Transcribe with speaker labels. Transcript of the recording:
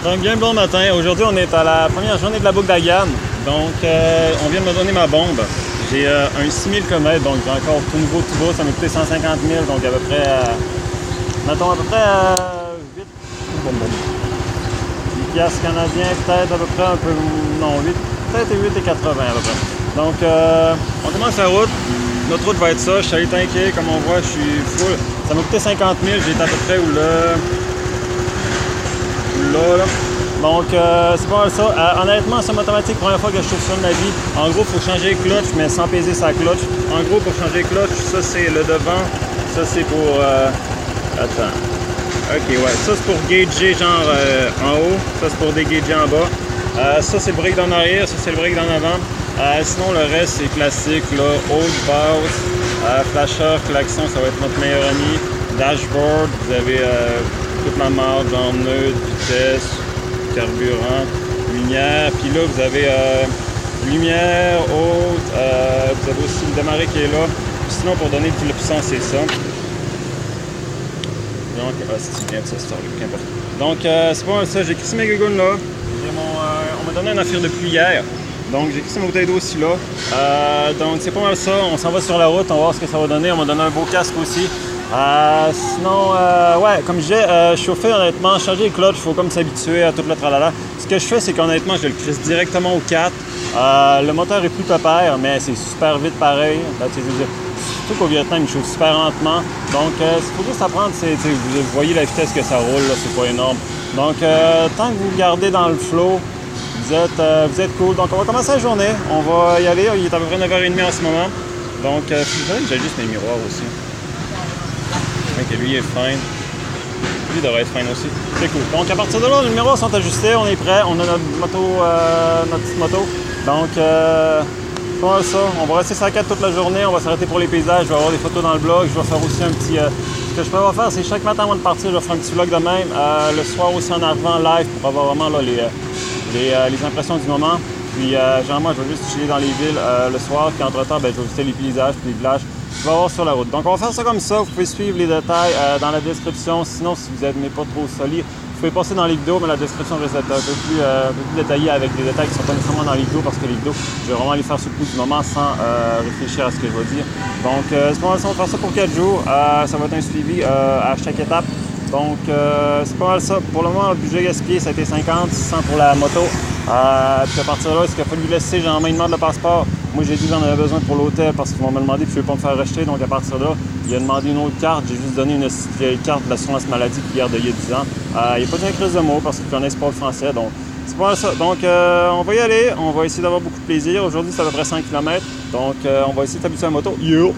Speaker 1: Donc, bien bon matin. Aujourd'hui, on est à la première journée de la boucle d'Agane. Donc, on vient de me donner ma bombe. J'ai un 6000 km, donc j'ai encore tout nouveau, tout beau. Ça m'a coûté 150 000, donc à peu près, mettons à peu près 8, bon, 10 piastres canadiens, peut-être à peu près un peu, non, 8, peut-être 8,80 à peu près. Donc, on commence la route. Notre route va être ça. Je suis allé tanker, comme on voit, je suis full. Ça m'a coûté 50 000, j'étais à peu près où là. Donc, c'est pas mal ça. Honnêtement, c'est automatique, première fois que je trouve ça de ma vie. En gros, il faut changer le clutch, mais sans peser sa clutch. En gros, pour changer le clutch, ça c'est le devant. Ça c'est pour... Attends. Ok, ouais. Ça c'est pour gager genre en haut. Ça c'est pour dégager en bas. Ça c'est le break d'en arrière. Ça c'est le break d'en avant. Sinon, le reste c'est classique. Là, haute, basse, flasher, klaxon, ça va être notre meilleur ami. Dashboard, vous avez toute la marge, genre neutre, vitesse, carburant, lumière. Puis là, vous avez lumière, haute, vous avez aussi le démarrer qui est là. Puis sinon, pour donner toute la puissance, c'est ça. Donc, c'est bien ça, c'est qu'importe. Donc, c'est pas mal ça. J'ai crissé mes gougounes là. On m'a donné un affaire de pluie hier. Donc, j'ai crissé ma bouteille d'eau aussi là. Donc, c'est pas mal ça. On s'en va sur la route, on va voir ce que ça va donner. On m'a donné un beau casque aussi. Sinon, ouais, comme je disais, chauffer honnêtement, changer le clutch, il faut comme s'habituer à tout le tralala. Ce que je fais, c'est qu'honnêtement, je le crisse directement au 4. Le moteur est plus pépère, mais c'est super vite pareil. Surtout qu'au Vietnam, il chauffe super lentement. Donc, il faut juste apprendre, vous voyez la vitesse que ça roule, là, c'est pas énorme. Donc, tant que vous gardez dans le flow, vous êtes cool. Donc, on va commencer la journée. On va y aller. Il est à peu près 9h30 en ce moment. Donc, j'ajuste mes miroirs aussi. Que lui est fine. Lui devrait être fine aussi. C'est cool. Donc à partir de là, les numéros sont ajustés, on est prêt, on a notre moto, notre petite moto. Donc c'est pas mal ça. On va rester sur la 4 toute la journée, on va s'arrêter pour les paysages, je vais avoir des photos dans le blog, je vais faire aussi un petit. Ce que je prévois faire, c'est chaque matin avant de partir, je vais faire un petit vlog de même. Le soir aussi en arrivant live pour avoir vraiment là, les impressions du moment. Puis généralement, je vais juste chiller dans les villes le soir, puis entre-temps, je vais visiter les paysages puis les villages. Je vais avoir sur la route. Donc on va faire ça comme ça. Vous pouvez suivre les détails dans la description. Sinon, si vous n'êtes pas trop solide, vous pouvez passer dans les vidéos, mais la description risque d'être un peu plus détaillée avec des détails qui ne sont pas nécessairement dans les vidéos parce que les vidéos, je vais vraiment les faire sur le coup du moment sans réfléchir à ce que je vais dire. Donc c'est pas mal ça. On va faire ça pour 4 jours. Ça va être un suivi à chaque étape. Donc c'est pas mal ça. Pour le moment, le budget gaspillé, ça a été 50, 600 pour la moto. Puis à partir de là, est-ce qu'il a fallu laisser, genre, il demande le passeport. Moi, j'ai dit que j'en avais besoin pour l'hôtel parce qu'ils vont me demander puis je ne vais pas me faire rejeter. Donc, à partir de là, il a demandé une autre carte. J'ai juste donné une vieille carte de l'assurance maladie qui garde il y a 10 ans. Il n'y a pas de crise de mots parce qu'ils ne connaissent pas le français. Donc, c'est pas ça. Donc, on va y aller. On va essayer d'avoir beaucoup de plaisir. Aujourd'hui, c'est à peu près 5 km. Donc, on va essayer de s'habituer à la moto. Yo!